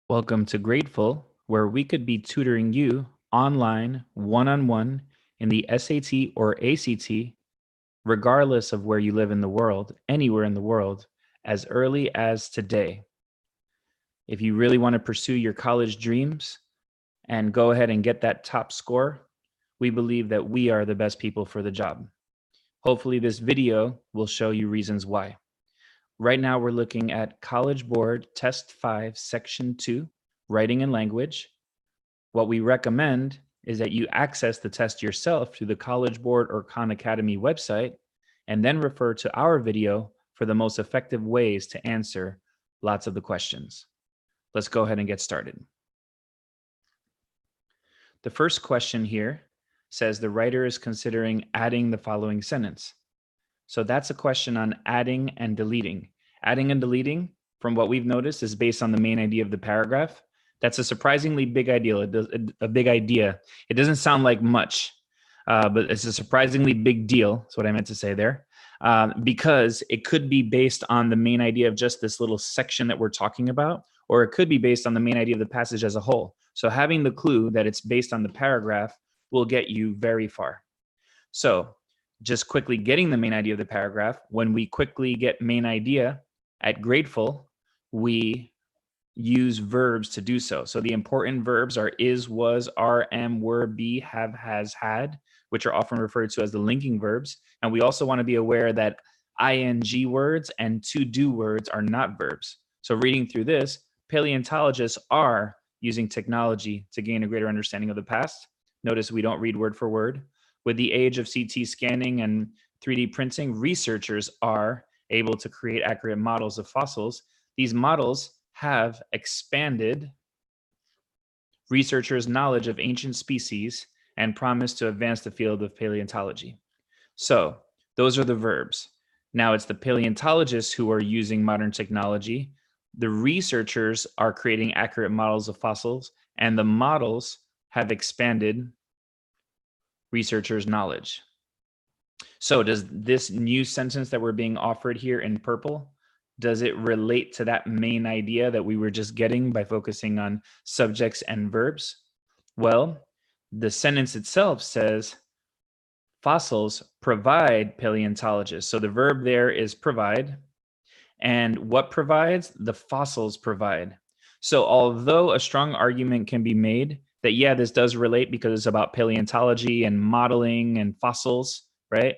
Welcome to Gradeful, where we could be tutoring you online, one-on-one, in the SAT or ACT, regardless of where you live in the world, anywhere in the world, as early as today. If you really want to pursue your college dreams and go ahead and get that top score, we believe that we are the best people for the job. Hopefully this video will show you reasons why. Right now, we're looking at College Board Test 5, Section 2, Writing and Language. What we recommend is that you access the test yourself through the College Board or Khan Academy website, and then refer to our video for the most effective ways to answer lots of the questions. Let's go ahead and get started. The first question here says the writer is considering adding the following sentence. So that's a question on adding and deleting. Adding and deleting, from what we've noticed, is based on the main idea of the paragraph. That's a surprisingly big idea. It doesn't sound like much, but it's a surprisingly big deal. That's what I meant to say there, because it could be based on the main idea of just this little section that we're talking about, or it could be based on the main idea of the passage as a whole. So having the clue that it's based on the paragraph will get you very far. So just quickly getting the main idea of the paragraph, when we quickly get main idea at Gradeful, we use verbs to do so. So the important verbs are is, was, are, am, were, be, have, has, had, which are often referred to as the linking verbs. And we also want to be aware that ing words and to do words are not verbs. So reading through this, paleontologists are using technology to gain a greater understanding of the past. Notice we don't read word for word. With the age of CT scanning and 3D printing, researchers are able to create accurate models of fossils. These models have expanded researchers' knowledge of ancient species and promise to advance the field of paleontology. So those are the verbs. Now it's the paleontologists who are using modern technology. The researchers are creating accurate models of fossils, and the models have expanded researchers' knowledge. So does this new sentence that we're being offered here in purple, does it relate to that main idea that we were just getting by focusing on subjects and verbs? Well, the sentence itself says fossils provide paleontologists. So the verb there is provide. And what provides? The fossils provide. So although a strong argument can be made that, yeah, this does relate because it's about paleontology and modeling and fossils, right?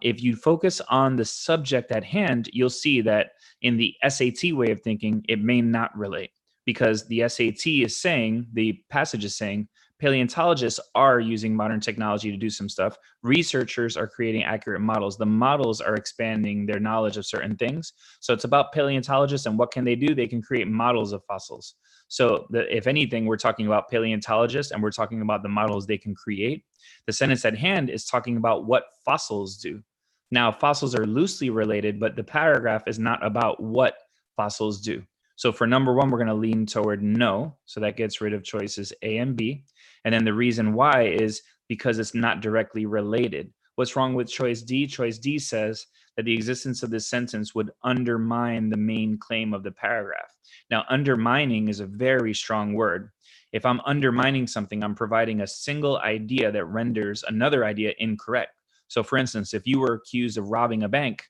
If you focus on the subject at hand, you'll see that in the SAT way of thinking, it may not relate, because the SAT is saying, the passage is saying, paleontologists are using modern technology to do some stuff. Researchers are creating accurate models. The models are expanding their knowledge of certain things. So it's about paleontologists, and what can they do? They can create models of fossils. So if anything, we're talking about paleontologists and we're talking about the models they can create. The sentence at hand is talking about what fossils do. Now, fossils are loosely related, but the paragraph is not about what fossils do. So for number one, we're going to lean toward no. So that gets rid of choices A and B. And then the reason why is because it's not directly related. What's wrong with choice D? Choice D says that the existence of this sentence would undermine the main claim of the paragraph. Now, undermining is a very strong word. If I'm undermining something, I'm providing a single idea that renders another idea incorrect. So for instance, if you were accused of robbing a bank,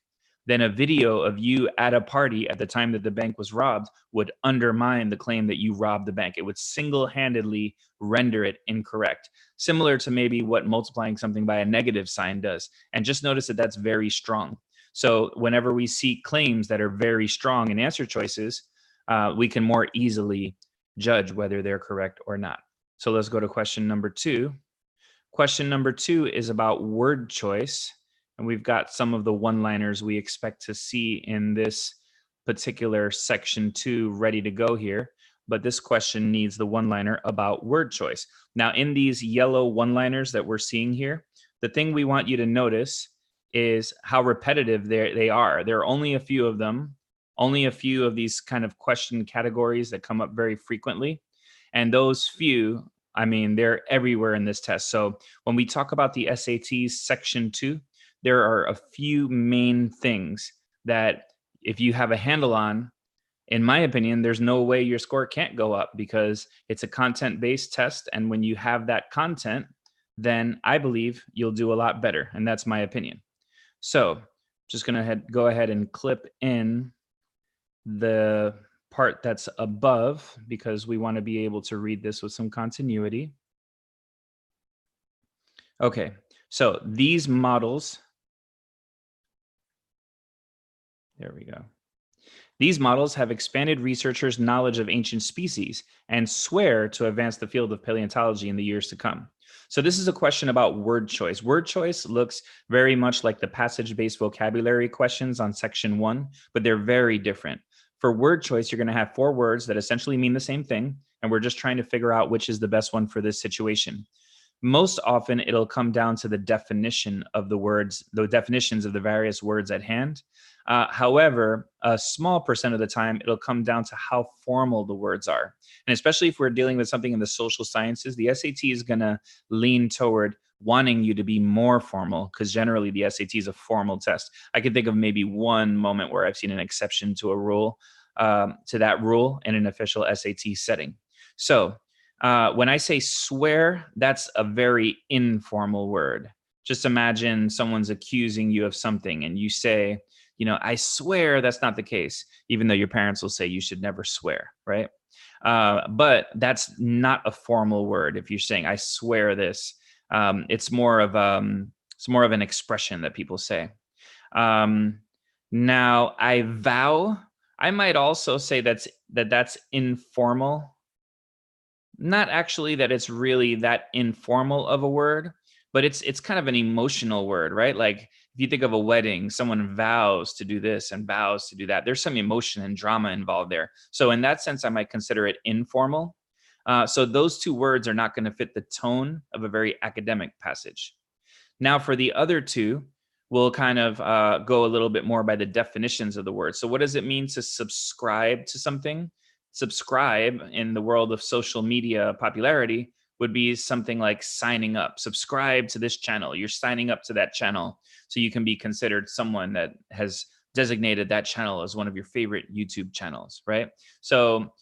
then a video of you at a party at the time that the bank was robbed would undermine the claim that you robbed the bank. It would single-handedly render it incorrect, similar to maybe what multiplying something by a negative sign does. And just notice that that's very strong. So whenever we see claims that are very strong in answer choices, we can more easily judge whether they're correct or not. So let's go to question number 2. Question number 2 is about word choice. And we've got some of the one-liners we expect to see in this particular section 2 ready to go here. But this question needs the one-liner about word choice. Now, in these yellow one-liners that we're seeing here, the thing we want you to notice is how repetitive they are. There are only a few of them, only a few of these kind of question categories that come up very frequently. And those few, I mean, they're everywhere in this test. So when we talk about the SAT section 2, there are a few main things that if you have a handle on, in my opinion, there's no way your score can't go up because it's a content-based test. And when you have that content, then I believe you'll do a lot better. And that's my opinion. So just going to go ahead and clip in the part that's above because we want to be able to read this with some continuity. Okay, so these models, there we go. These models have expanded researchers' knowledge of ancient species and swear to advance the field of paleontology in the years to come. So this is a question about word choice. Word choice looks very much like the passage-based vocabulary questions on section 1, but they're very different. For word choice, you're going to have 4 words that essentially mean the same thing, and we're just trying to figure out which is the best one for this situation. Most often, it'll come down to the definition of the words, the definitions of the various words at hand. However, a small percent of the time, it'll come down to how formal the words are. And especially if we're dealing with something in the social sciences, the SAT is going to lean toward wanting you to be more formal because generally the SAT is a formal test. I can think of maybe one moment where I've seen an exception to a rule, to that rule in an official SAT setting. So when I say swear, that's a very informal word. Just imagine someone's accusing you of something and you say, you know, I swear that's not the case, even though your parents will say you should never swear, right? But that's not a formal word. If you're saying, I swear this, it's more of an expression that people say. Now, I vow, I might also say that's informal. Not actually that it's really that informal of a word, but it's kind of an emotional word, right? Like if you think of a wedding, someone vows to do this and vows to do that. There's some emotion and drama involved there. So in that sense, I might consider it informal. So those 2 words are not going to fit the tone of a very academic passage. Now for the other 2, we'll kind of go a little bit more by the definitions of the word. So what does it mean to subscribe to something? Subscribe in the world of social media popularity would be something like signing up. Subscribe to this channel. You're signing up to that channel so you can be considered someone that has designated that channel as one of your favorite YouTube channels, right? So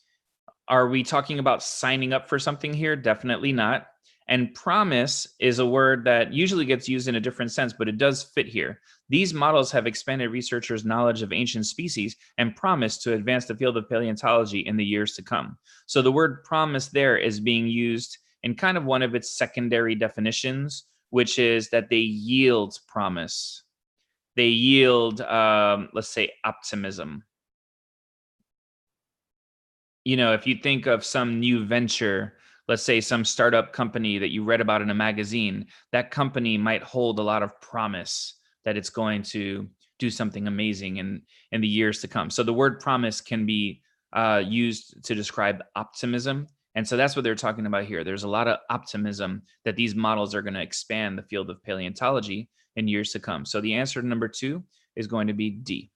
are we talking about signing up for something here? Definitely not. And promise is a word that usually gets used in a different sense, but it does fit here. These models have expanded researchers' knowledge of ancient species and promise to advance the field of paleontology in the years to come. So the word promise there is being used in kind of one of its secondary definitions, which is that they yield promise. They yield, let's say, optimism. You know, if you think of some new venture, let's say some startup company that you read about in a magazine, that company might hold a lot of promise that it's going to do something amazing in the years to come. So the word promise can be used to describe optimism. And so that's what they're talking about here. There's a lot of optimism that these models are going to expand the field of paleontology in years to come. So the answer to number 2 is going to be D.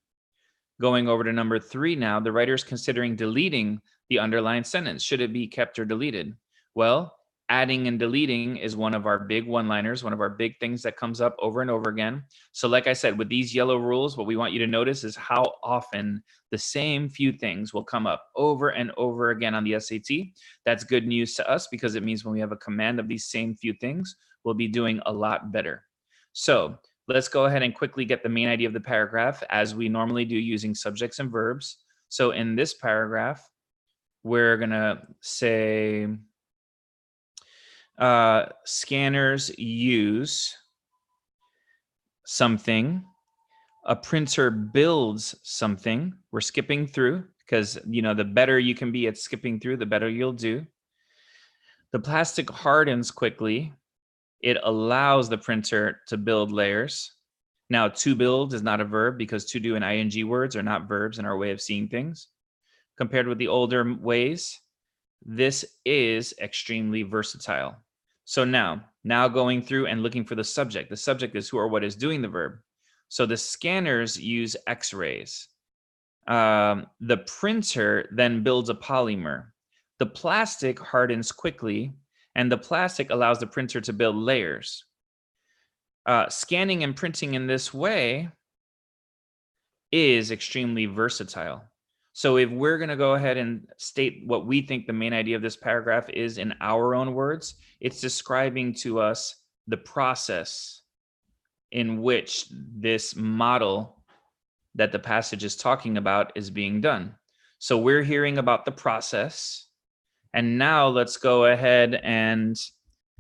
Going over to number 3 now, the writer is considering deleting the underlined sentence. Should it be kept or deleted? Well, adding and deleting is one of our big one-liners, one of our big things that comes up over and over again. So like I said, with these yellow rules, what we want you to notice is how often the same few things will come up over and over again on the SAT. That's good news to us because it means when we have a command of these same few things, we'll be doing a lot better. So let's go ahead and quickly get the main idea of the paragraph as we normally do using subjects and verbs. So in this paragraph, we're going to say scanners use something. A printer builds something. We're skipping through because, you know, the better you can be at skipping through, the better you'll do. The plastic hardens quickly. It allows the printer to build layers. Now, to build is not a verb because to do and ing words are not verbs in our way of seeing things. Compared with the older ways, this is extremely versatile. So now going through and looking for the subject. The subject is who or what is doing the verb. So the scanners use X-rays. The printer then builds a polymer. The plastic hardens quickly, and the plastic allows the printer to build layers. Scanning and printing in this way is extremely versatile. So if we're going to go ahead and state what we think the main idea of this paragraph is in our own words, it's describing to us the process in which this model that the passage is talking about is being done. So we're hearing about the process. And now let's go ahead and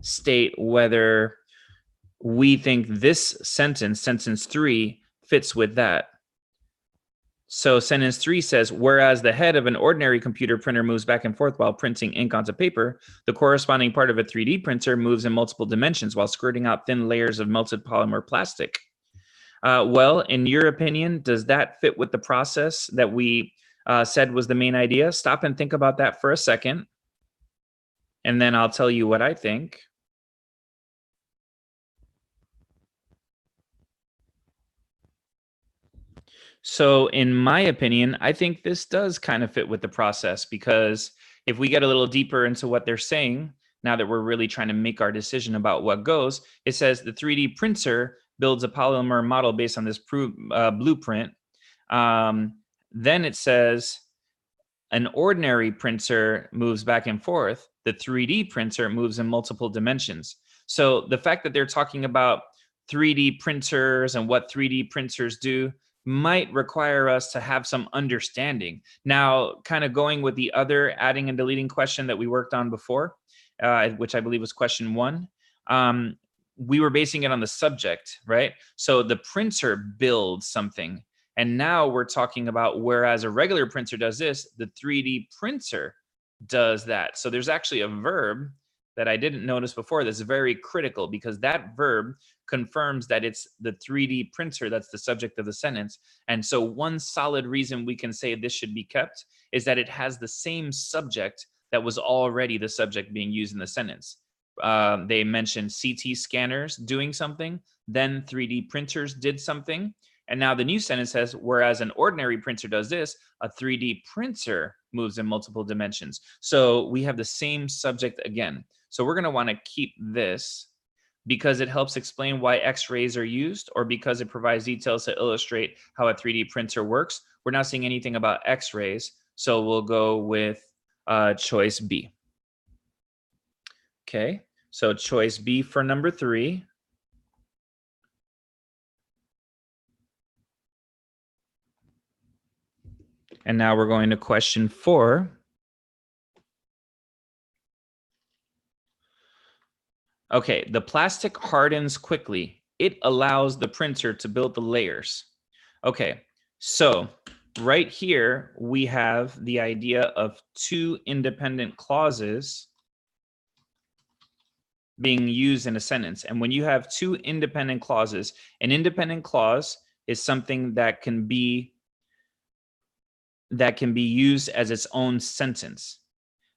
state whether we think this sentence, sentence 3, fits with that. So sentence 3 says, whereas the head of an ordinary computer printer moves back and forth while printing ink onto paper, the corresponding part of a 3D printer moves in multiple dimensions while skirting out thin layers of melted polymer plastic. Well, in your opinion, does that fit with the process that we said was the main idea? Stop and think about that for a second, and then I'll tell you what I think. So in my opinion, I think this does kind of fit with the process, because if we get a little deeper into what they're saying, now that we're really trying to make our decision about what goes, it says the 3D printer builds a polymer model based on this blueprint. Then it says an ordinary printer moves back and forth. The 3D printer moves in multiple dimensions. So the fact that they're talking about 3D printers and what 3D printers do might require us to have some understanding. Now, kind of going with the other adding and deleting question that we worked on before, which I believe was question 1, we were basing it on the subject, right? So the printer builds something. And now we're talking about, whereas a regular printer does this, the 3D printer does that. So there's actually a verb that I didn't notice before that's very critical, because that verb confirms that it's the 3D printer that's the subject of the sentence. And so one solid reason we can say this should be kept is that it has the same subject that was already the subject being used in the sentence. They mentioned CT scanners doing something, then 3D printers did something. And now the new sentence says, whereas an ordinary printer does this, a 3D printer moves in multiple dimensions. So we have the same subject again. So we're going to want to keep this because it helps explain why X-rays are used, or because it provides details to illustrate how a 3D printer works. We're not seeing anything about X-rays, so we'll go with choice B. Okay, so choice B for number 3. And now we're going to question 4. Okay, the plastic hardens quickly. It allows the printer to build the layers. Okay, so right here, we have the idea of 2 independent clauses being used in a sentence. And when you have 2 independent clauses, an independent clause is something that can be used as its own sentence.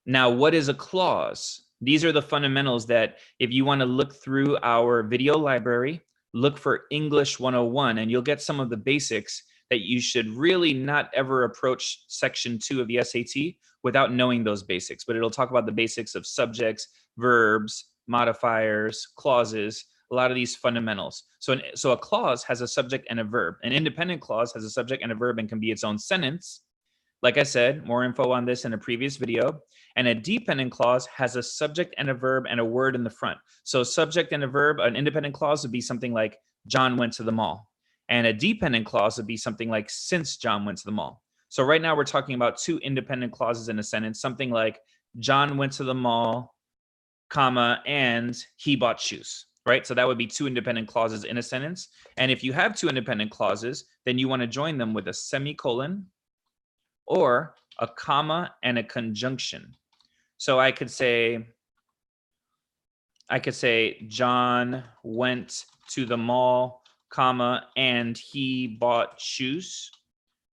Now, what is a clause? These are the fundamentals that if you want to look through our video library, look for English 101, and you'll get some of the basics that you should really not ever approach section 2 of the SAT without knowing those basics. But it'll talk about the basics of subjects, verbs, modifiers, clauses, a lot of these fundamentals. So a clause has a subject and a verb. An independent clause has a subject and a verb and can be its own sentence. Like I said, more info on this in a previous video. And a dependent clause has a subject and a verb and a word in the front. So subject and a verb, an independent clause would be something like John went to the mall. And a dependent clause would be something like since John went to the mall. So right now we're talking about 2 independent clauses in a sentence, something like John went to the mall, comma, and he bought shoes, right? So that would be 2 independent clauses in a sentence. And if you have 2 independent clauses, then you want to join them with a semicolon or a comma and a conjunction. So I could say John went to the mall, comma, and he bought shoes.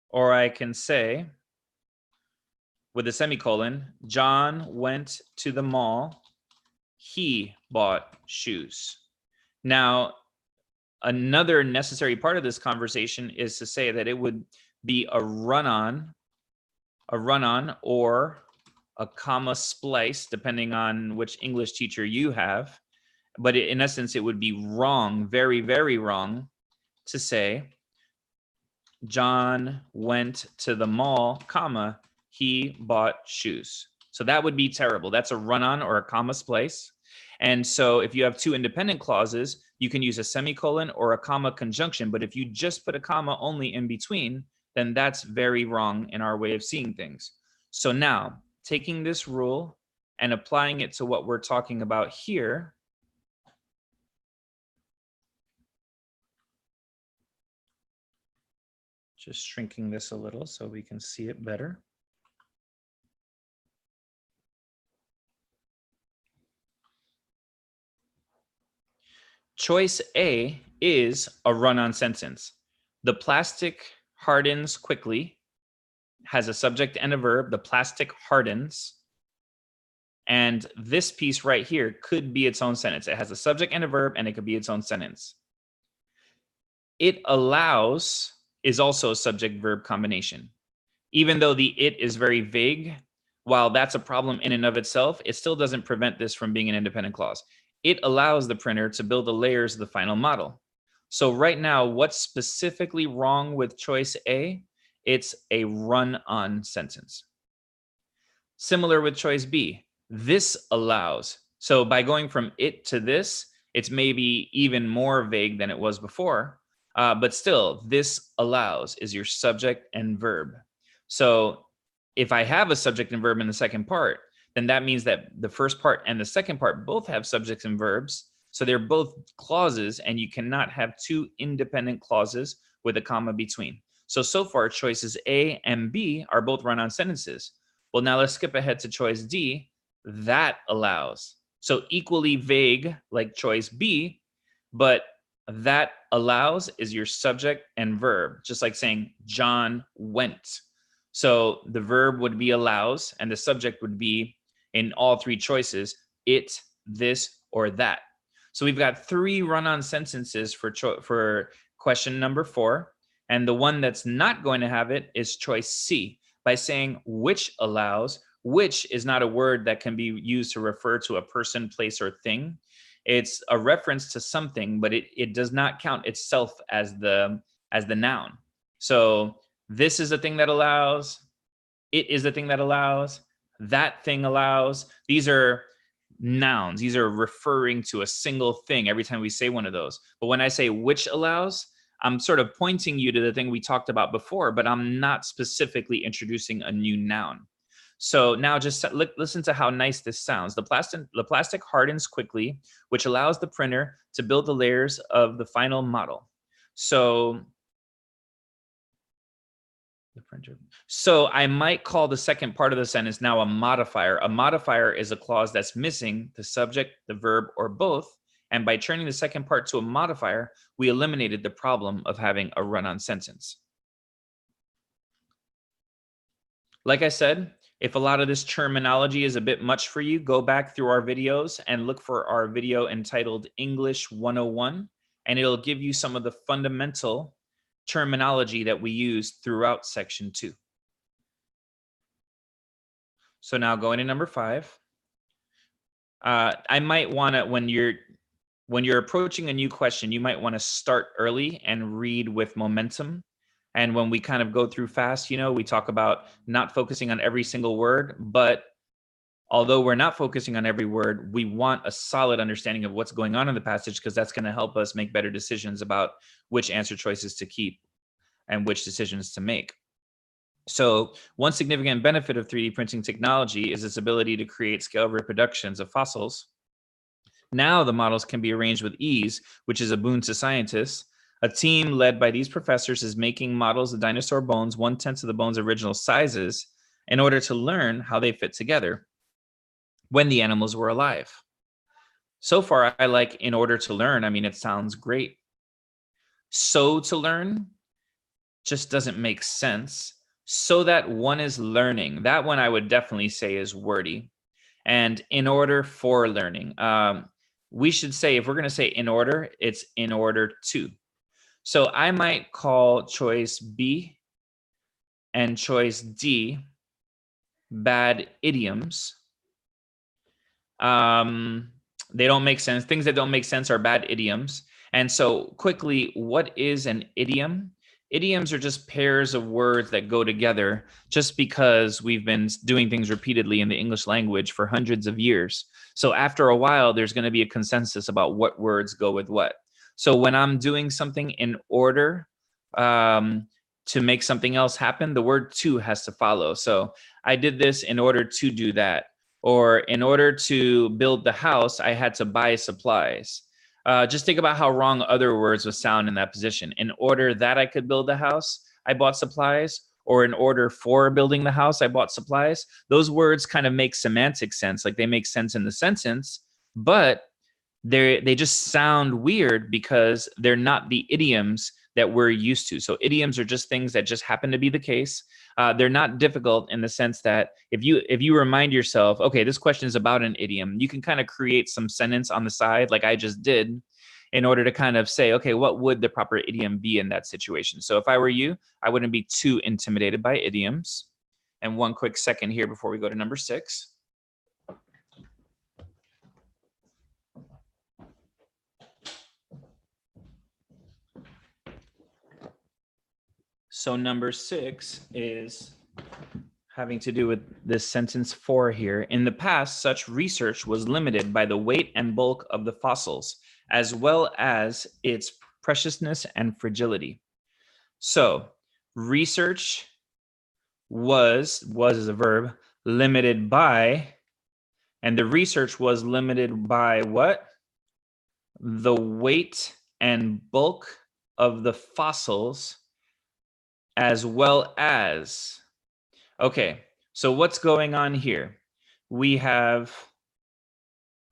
Or I can say, with a semicolon, John went to the mall, he bought shoes. Now, another necessary part of this conversation is to say that it would be a run-on or a comma splice, depending on which English teacher you have. But in essence, it would be wrong, very, very wrong, to say John went to the mall, comma, he bought shoes. So that would be terrible. That's a run-on or a comma splice. And so if you have two independent clauses, you can use a semicolon or a comma conjunction. But if you just put a comma only in between, then that's very wrong in our way of seeing things. So now, taking this rule and applying it to what we're talking about here, just shrinking this a little so we can see it better. Choice A is a run-on sentence. The plastic hardens quickly, has a subject and a verb. The plastic hardens. And this piece right here could be its own sentence. It has a subject and a verb, and it could be its own sentence. It allows is also a subject-verb combination. Even though the it is very vague, while that's a problem in and of itself, it still doesn't prevent this from being an independent clause. It allows the printer to build the layers of the final model. So right now, what's specifically wrong with choice A? It's a run-on sentence. Similar with choice B, this allows. So by going from it to this, it's maybe even more vague than it was before. But still, this allows is your subject and verb. So if I have a subject and verb in the second part, then that means that the first part and the second part both have subjects and verbs. So they're both clauses, and you cannot have two independent clauses with a comma between. So far, choices A and B are both run-on sentences. Well, now let's skip ahead to choice D. That allows. So equally vague like choice B, but that allows is your subject and verb, just like saying John went. So the verb would be allows, and the subject would be in all three choices, it, this, or that. So we've got three run-on sentences for question number 4. And the one that's not going to have it is choice C, by saying which allows. Which is not a word that can be used to refer to a person, place, or thing. It's a reference to something, but it does not count itself as the noun. So this is a thing that allows. It is a thing that allows. That thing allows. These are nouns. These are referring to a single thing every time we say one of those. But when I say which allows, I'm sort of pointing you to the thing we talked about before, but I'm not specifically introducing a new noun. So now just listen to how nice this sounds. The plastic hardens quickly, which allows the printer to build the layers of the final model. So I might call the second part of the sentence now a modifier. A modifier is a clause that's missing the subject, the verb, or both. And by turning the second part to a modifier, we eliminated the problem of having a run-on sentence. Like I said, if a lot of this terminology is a bit much for you, go back through our videos and look for our video entitled English 101, and it'll give you some of the fundamental terminology that we use throughout section 2. So now going to number 5, I might want to, when you're approaching a new question, you might want to start early and read with momentum. And when we kind of go through fast, we talk about not focusing on every single word, but although we're not focusing on every word, we want a solid understanding of what's going on in the passage, because that's going to help us make better decisions about which answer choices to keep and which decisions to make. So one significant benefit of 3D printing technology is its ability to create scale reproductions of fossils. Now the models can be arranged with ease, which is a boon to scientists. A team led by these professors is making models of dinosaur bones 1/10 of the bone's original sizes in order to learn how they fit together when the animals were alive. So far, I like in order to learn. I mean, it sounds great. So to learn just doesn't make sense. So that one is learning. That one I would definitely say is wordy. And in order for learning. We should say, if we're going to say in order, it's in order to. So I might call choice B and choice D bad idioms. They don't make sense. Things that don't make sense are bad idioms. And so quickly, what is an idiom? Idioms are just pairs of words that go together just because we've been doing things repeatedly in the English language for hundreds of years. So after a while, there's going to be a consensus about what words go with what. So when I'm doing something in order to make something else happen, the word to has to follow. So I did this in order to do that. Or in order to build the house, I had to buy supplies. Just think about how wrong other words would sound in that position. In order that I could build the house, I bought supplies, or in order for building the house, I bought supplies. Those words kind of make semantic sense, like they make sense in the sentence, but they just sound weird because they're not the idioms that we're used to. So idioms are just things that just happen to be the case. They're not difficult in the sense that if you remind yourself, okay, this question is about an idiom, you can kind of create some sentence on the side, like I just did, in order to kind of say, okay, what would the proper idiom be in that situation? So if I were you, I wouldn't be too intimidated by idioms. And one quick second here before we go to number 6. So number 6 is having to do with this sentence 4 here. In the past, such research was limited by the weight and bulk of the fossils, as well as its preciousness and fragility. So research was as a verb, limited by, and the research was limited by what? The weight and bulk of the fossils, as well as. Okay, so what's going on here? We have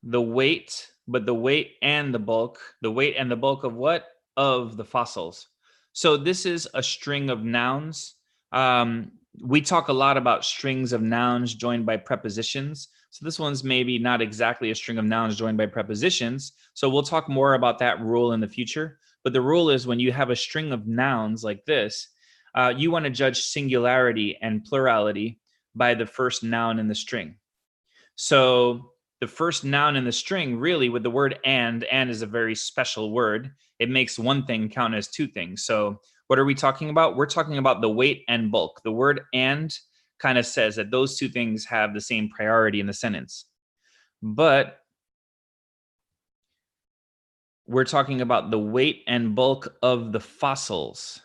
the weight, but the weight and the bulk. The weight and the bulk of what? Of the fossils. So this is a string of nouns. We talk a lot about strings of nouns joined by prepositions. So this one's maybe not exactly a string of nouns joined by prepositions. So we'll talk more about that rule in the future. But the rule is when you have a string of nouns like this, you want to judge singularity and plurality by the first noun in the string. So the first noun in the string, really, with the word and is a very special word. It makes one thing count as two things. So what are we talking about? We're talking about the weight and bulk. The word and kind of says that those two things have the same priority in the sentence. But we're talking about the weight and bulk of the fossils,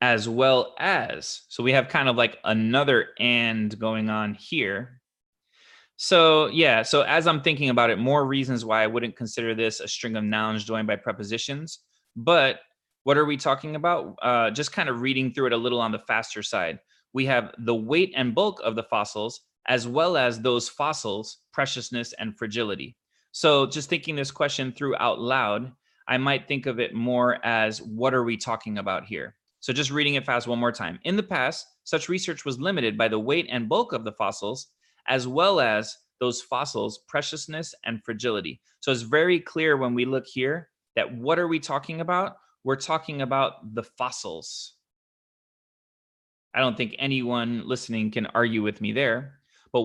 as well as. So we have kind of like another and going on here. So yeah, so as I'm thinking about it, more reasons why I wouldn't consider this a string of nouns joined by prepositions. But what are we talking about? Just kind of reading through it a little on the faster side. We have the weight and bulk of the fossils, as well as those fossils, preciousness and fragility. So just thinking this question through out loud, I might think of it more as what are we talking about here? So just reading it fast one more time. In the past, such research was limited by the weight and bulk of the fossils, as well as those fossils' preciousness and fragility. So it's very clear when we look here that what are we talking about? We're talking about the fossils. I don't think anyone listening can argue with me there. But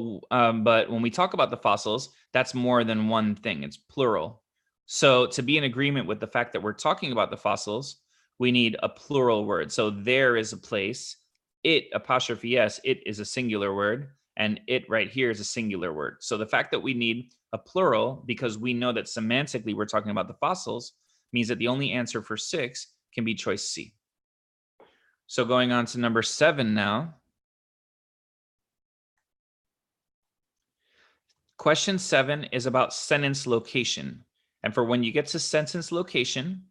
when we talk about the fossils, that's more than one thing. It's plural. So to be in agreement with the fact that we're talking about the fossils, we need a plural word. So there is a place. It, apostrophe S, it is a singular word. And it right here is a singular word. So the fact that we need a plural, because we know that semantically we're talking about the fossils, means that the only answer for 6 can be choice C. So going on to number 7 now. Question 7 is about sentence location. And for when you get to sentence location,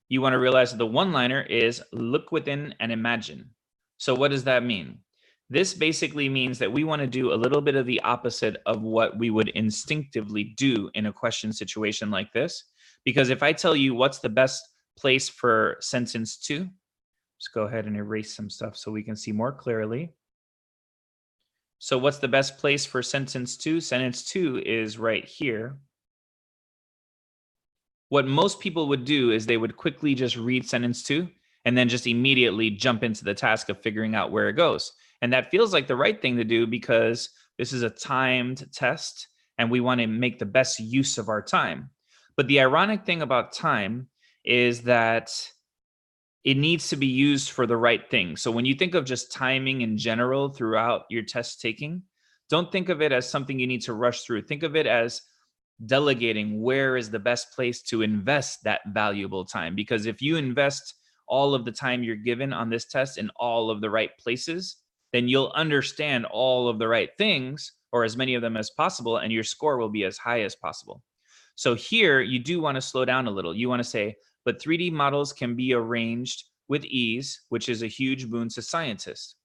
you want to realize that the one-liner is look within and imagine. So what does that mean? This basically means that we want to do a little bit of the opposite of what we would instinctively do in a question situation like this. Because if I tell you what's the best place for sentence 2, let's go ahead and erase some stuff so we can see more clearly. So what's the best place for sentence 2? Sentence 2 is right here. What most people would do is they would quickly just read sentence 2 and then just immediately jump into the task of figuring out where it goes. And that feels like the right thing to do because this is a timed test and we want to make the best use of our time. But the ironic thing about time is that it needs to be used for the right thing. So when you think of just timing in general throughout your test taking, don't think of it as something you need to rush through. Think of it as delegating where is the best place to invest that valuable time. Because if you invest all of the time you're given on this test in all of the right places, then you'll understand all of the right things, or as many of them as possible, and your score will be as high as possible. So here you do want to slow down a little. You want to say, but 3D models can be arranged with ease, which is a huge boon to scientists.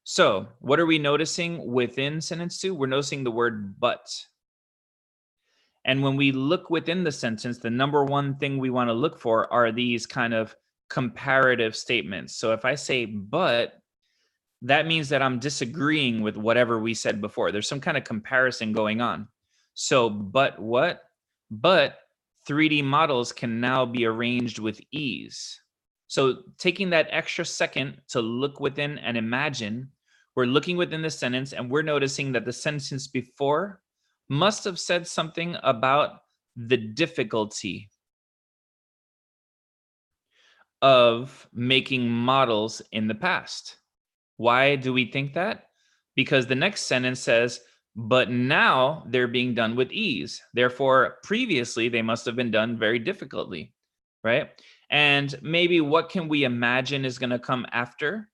So what are we noticing within sentence 2? We're noticing the word but. And when we look within the sentence, the number one thing we want to look for are these kind of comparative statements. So if I say but, that means that I'm disagreeing with whatever we said before. There's some kind of comparison going on. So, but what? But 3D models can now be arranged with ease. So, taking that extra second to look within and imagine, we're looking within the sentence and we're noticing that the sentence before must have said something about the difficulty of making models in the past. Why do we think that? Because the next sentence says, but now they're being done with ease. Therefore, previously they must have been done very difficultly, right? And maybe what can we imagine is going to come after?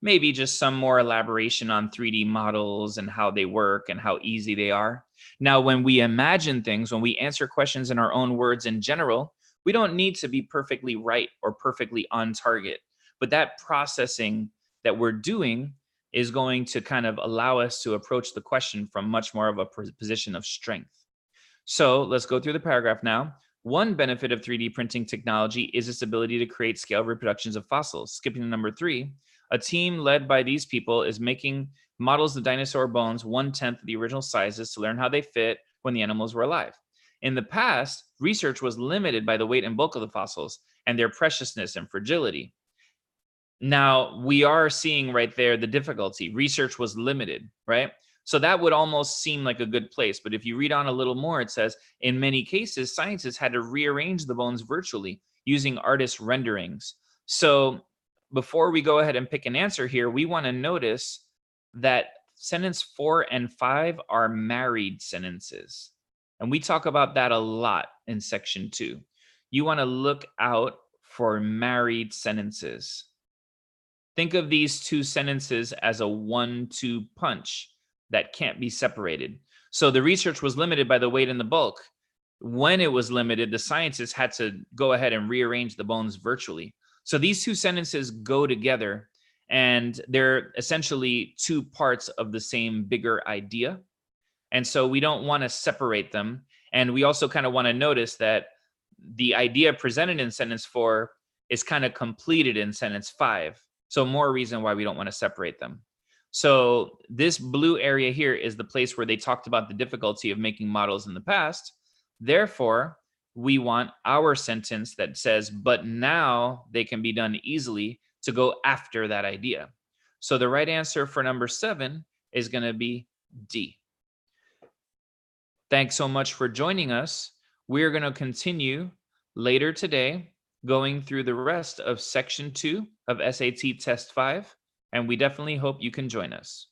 Maybe just some more elaboration on 3D models and how they work and how easy they are. Now, when we imagine things, when we answer questions in our own words in general, we don't need to be perfectly right or perfectly on target. But that processing that we're doing is going to kind of allow us to approach the question from much more of a position of strength. So let's go through the paragraph now. One benefit of 3D printing technology is its ability to create scale reproductions of fossils. Skipping to number 3, a team led by these people is making models of dinosaur bones 1/10 of the original sizes to learn how they fit when the animals were alive. In the past, research was limited by the weight and bulk of the fossils and their preciousness and fragility. Now, we are seeing right there the difficulty. Research was limited, right? So that would almost seem like a good place. But if you read on a little more, it says, in many cases, scientists had to rearrange the bones virtually using artist renderings. So before we go ahead and pick an answer here, we want to notice that sentence 4 and 5 are married sentences. And we talk about that a lot in section 2. You want to look out for married sentences. Think of these two sentences as a 1-2 punch that can't be separated. So the research was limited by the weight and the bulk. When it was limited, the scientists had to go ahead and rearrange the bones virtually. So these two sentences go together, and they're essentially two parts of the same bigger idea. And so we don't want to separate them. And we also kind of want to notice that the idea presented in sentence 4 is kind of completed in sentence 5. So more reason why we don't want to separate them. So this blue area here is the place where they talked about the difficulty of making models in the past. Therefore, we want our sentence that says, but now they can be done easily, to go after that idea. So the right answer for number 7 is going to be D. Thanks so much for joining us. We're going to continue later today going through the rest of section 2 of SAT Test 5, and we definitely hope you can join us.